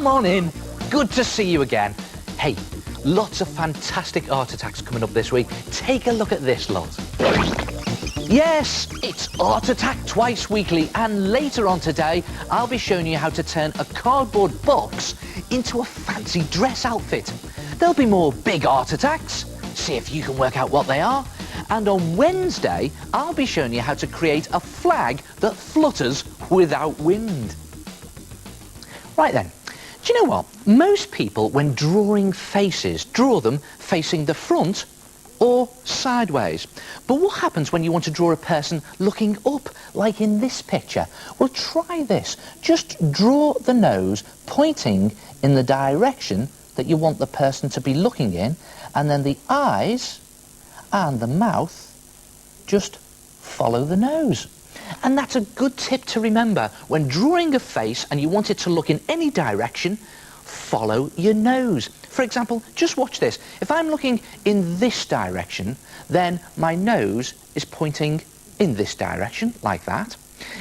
Come on in. Good to see you again. Hey, lots of fantastic art attacks coming up this week. Take a look at this lot. Yes, it's Art Attack Twice Weekly, and later on today, I'll be showing you how to turn a cardboard box into a fancy dress outfit. There'll be more big art attacks. See if you can work out what they are. And on Wednesday, I'll be showing you how to create a flag that flutters without wind. Right then, do you know what? Most people, when drawing faces, draw them facing the front or sideways. But what happens when you want to draw a person looking up, like in this picture? Well, try this. Just draw the nose pointing in the direction that you want the person to be looking in, and then the eyes and the mouth just follow the nose. And that's a good tip to remember. When drawing a face and you want it to look in any direction, follow your nose. For example, just watch this. If I'm looking in this direction, then my nose is pointing in this direction, like that.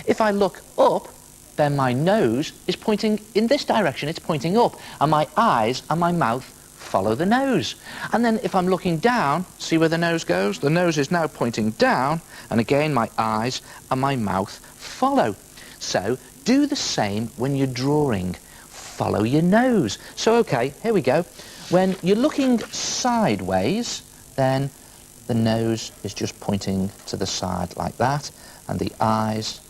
If I look up, then my nose is pointing in this direction. It's pointing up. And my eyes and my mouth follow the nose. And then if I'm looking down, see where the nose goes? The nose is now pointing down, and again my eyes and my mouth follow. So do the same when you're drawing. Follow your nose. So okay, here we go. When you're looking sideways, then the nose is just pointing to the side like that, and the eyes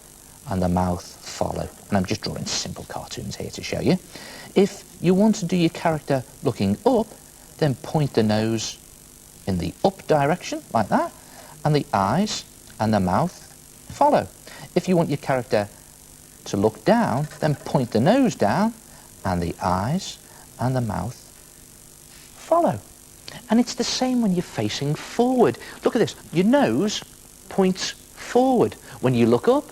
and the mouth follow. And I'm just drawing simple cartoons here to show you. If you want to do your character looking up, then point the nose in the up direction, like that, and the eyes and the mouth follow. If you want your character to look down, then point the nose down, and the eyes and the mouth follow. And it's the same when you're facing forward. Look at this. Your nose points forward. When you look up,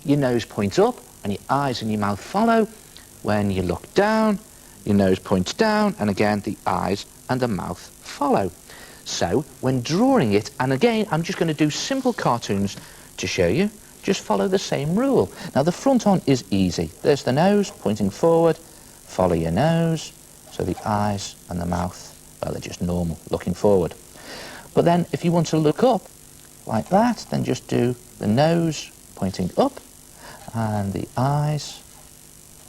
your nose points up, and your eyes and your mouth follow. When you look down, your nose points down, and again, the eyes and the mouth follow. So, when drawing it, and again, I'm just going to do simple cartoons to show you, just follow the same rule. Now, the front on is easy. There's the nose pointing forward, follow your nose, so the eyes and the mouth, well, they're just normal, looking forward. But then, if you want to look up, like that, then just do the nose pointing up, and the eyes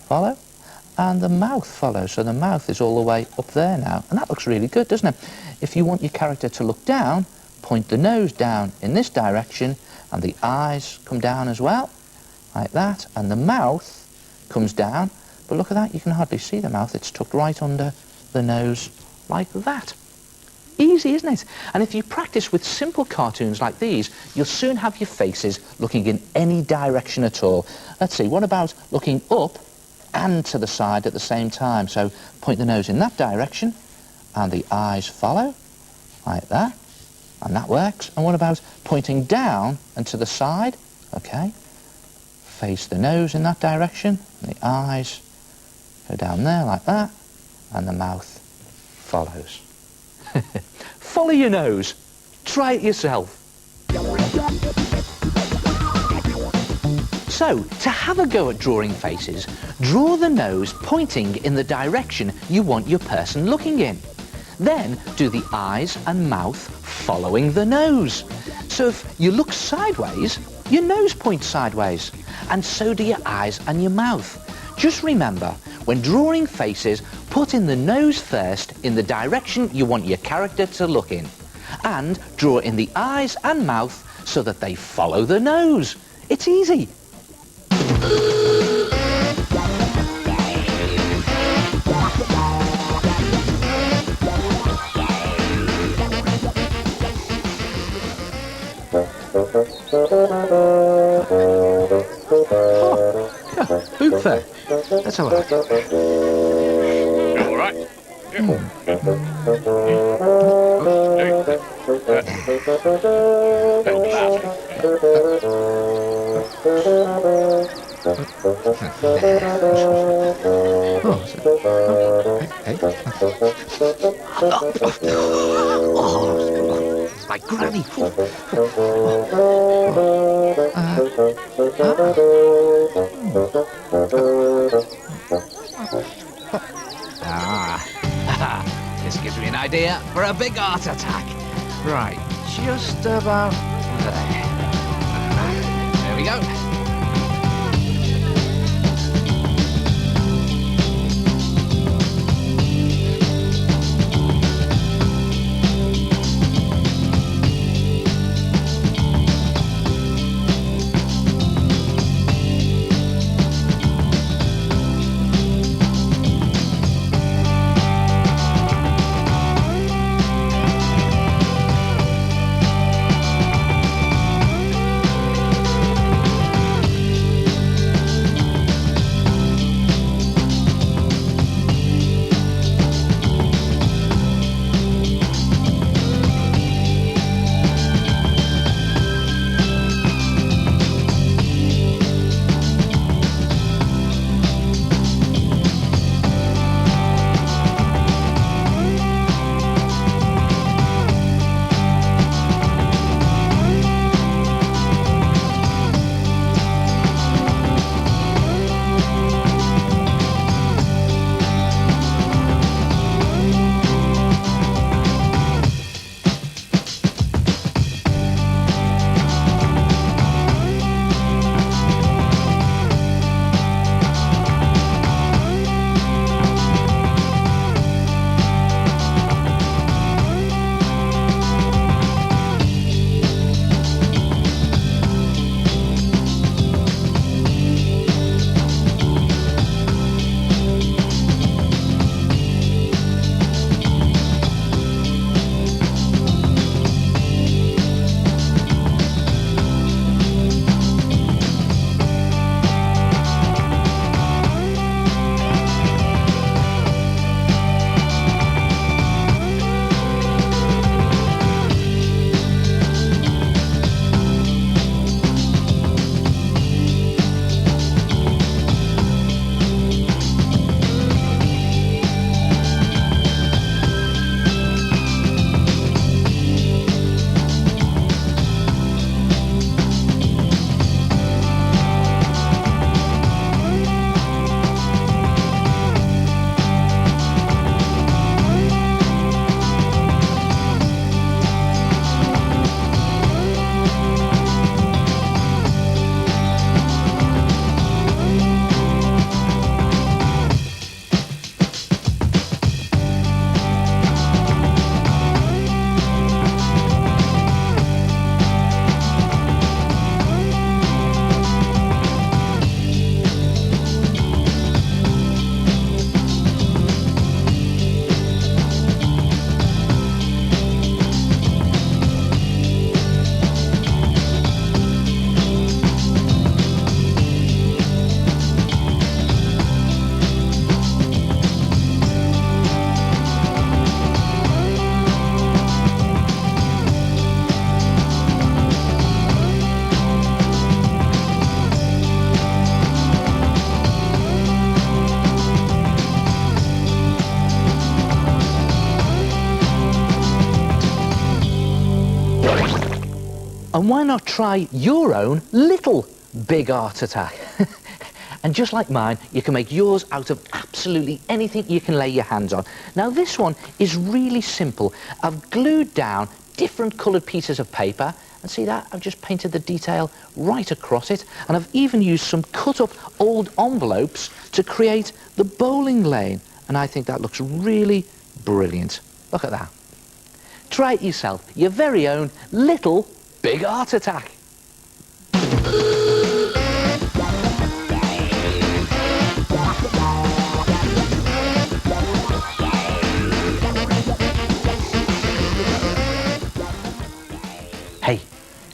follow, and the mouth follows. So the mouth is all the way up there now, and that looks really good, doesn't it? If you want your character to look down, point the nose down in this direction, and the eyes come down as well, like that, and the mouth comes down. But look at that, you can hardly see the mouth. It's tucked right under the nose, like that. Easy, isn't it? And if you practice with simple cartoons like these, you'll soon have your faces looking in any direction at all. Let's see, what about looking up and to the side at the same time? So point the nose in that direction, and the eyes follow, like that, and that works. And what about pointing down and to the side? Okay, face the nose in that direction, and the eyes go down there like that, and the mouth follows. Follow your nose. Try it yourself. So, to have a go at drawing faces, draw the nose pointing in the direction you want your person looking in. Then do the eyes and mouth following the nose. So if you look sideways, your nose points sideways, and so do your eyes and your mouth. Just remember, when drawing faces, put in the nose first in the direction you want your character to look in, and draw in the eyes and mouth so that they follow the nose. It's easy. Boot fair. That's all right. All right. Like granny. gives me an idea for a big heart attack. Right, just about there. There we go. And why not try your own little big heart attack? And just like mine, you can make yours out of absolutely anything you can lay your hands on. Now this one is really simple. I've glued down different coloured pieces of paper, and see that? I've just painted the detail right across it, and I've even used some cut up old envelopes to create the bowling lane, and I think that looks really brilliant. Look at that. Try it yourself, your very own little big heart attack. Hey,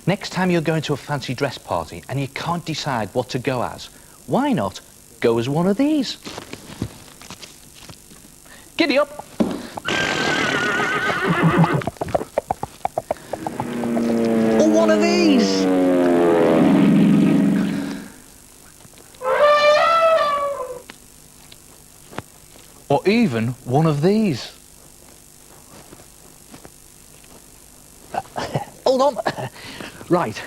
next time you're going to a fancy dress party and you can't decide what to go as, why not go as one of these? Giddy up! Or one of these! Or even one of these. Hold on. Right.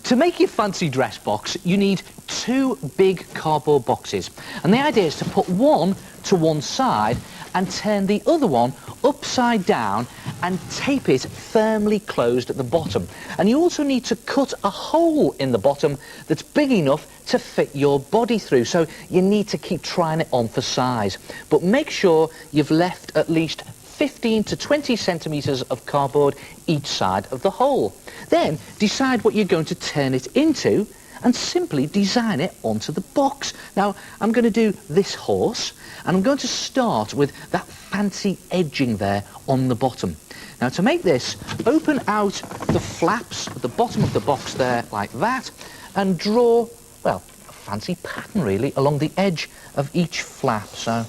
To make your fancy dress box, you need 2 big cardboard boxes. And the idea is to put one to one side and turn the other one upside down and tape it firmly closed at the bottom. And you also need to cut a hole in the bottom that's big enough to fit your body through, so you need to keep trying it on for size. But make sure you've left at least 15 to 20 centimetres of cardboard each side of the hole. Then decide what you're going to turn it into and simply design it onto the box. Now, I'm going to do this horse, and I'm going to start with that fancy edging there on the bottom. Now, to make this, open out the flaps at the bottom of the box there like that, and draw, well, a fancy pattern really along the edge of each flap. So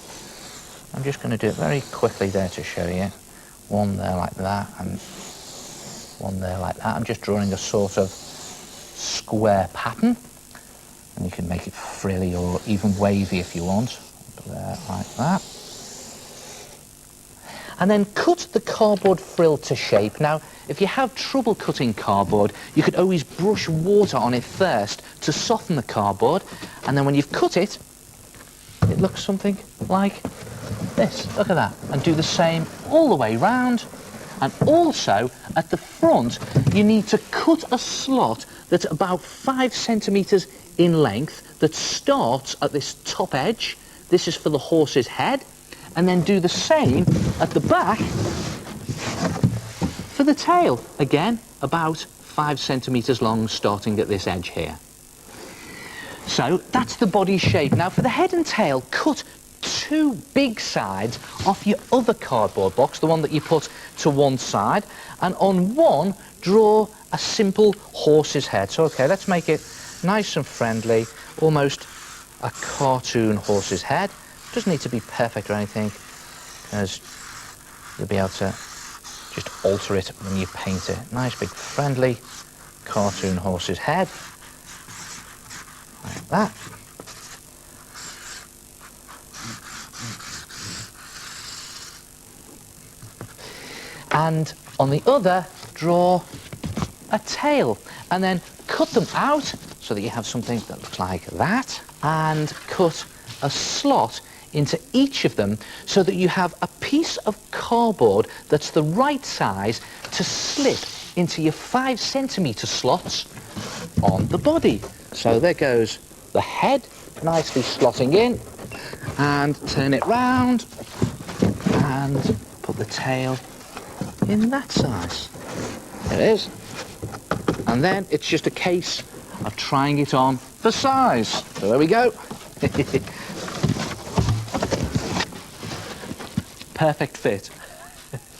I'm just going to do it very quickly there to show you. One there like that, and one there like that. I'm just drawing a sort of square pattern, and you can make it frilly or even wavy if you want. There like that. And then cut the cardboard frill to shape. Now, if you have trouble cutting cardboard, you could always brush water on it first to soften the cardboard, and then when you've cut it, it looks something like this. Look at that. And do the same all the way round. And also, at the front, you need to cut a slot that's about 5 centimetres in length that starts at this top edge. This is for the horse's head. And then do the same at the back for the tail. Again, about 5 centimetres long, starting at this edge here. So that's the body shape. Now, for the head and tail, cut 2 big sides off your other cardboard box, the one that you put to one side, and on one draw a simple horse's head. So okay, let's make it nice and friendly, almost a cartoon horse's head. Doesn't need to be perfect or anything, because you'll be able to just alter it when you paint it. Nice big friendly cartoon horse's head like that. And on the other, draw a tail, and then cut them out so that you have something that looks like that, and cut a slot into each of them so that you have a piece of cardboard that's the right size to slip into your 5 centimetre slots on the body. So there goes the head, nicely slotting in, and turn it round and put the tail in that size. There it is. And then it's just a case of trying it on for size. So there we go. Perfect fit.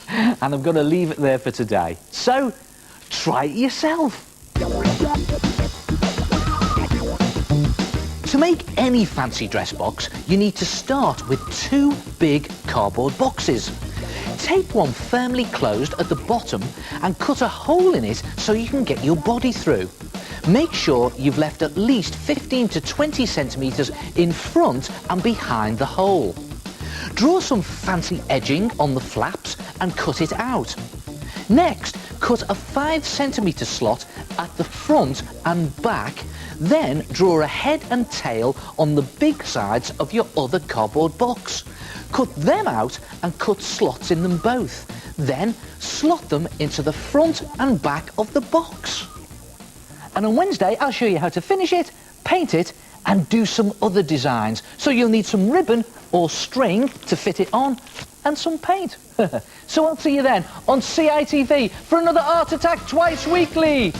And I'm going to leave it there for today. So try it yourself. To make any fancy dress box, you need to start with 2 big cardboard boxes. Tape one firmly closed at the bottom and cut a hole in it so you can get your body through. Make sure you've left at least 15 to 20 centimetres in front and behind the hole. Draw some fancy edging on the flaps and cut it out. Next, cut a 5 centimetre slot at the front and back, then draw a head and tail on the big sides of your other cardboard box. Cut them out and cut slots in them both. Then slot them into the front and back of the box. And on Wednesday, I'll show you how to finish it, paint it, and do some other designs. So you'll need some ribbon or string to fit it on, and some paint. So I'll see you then on CITV for another Art Attack twice weekly.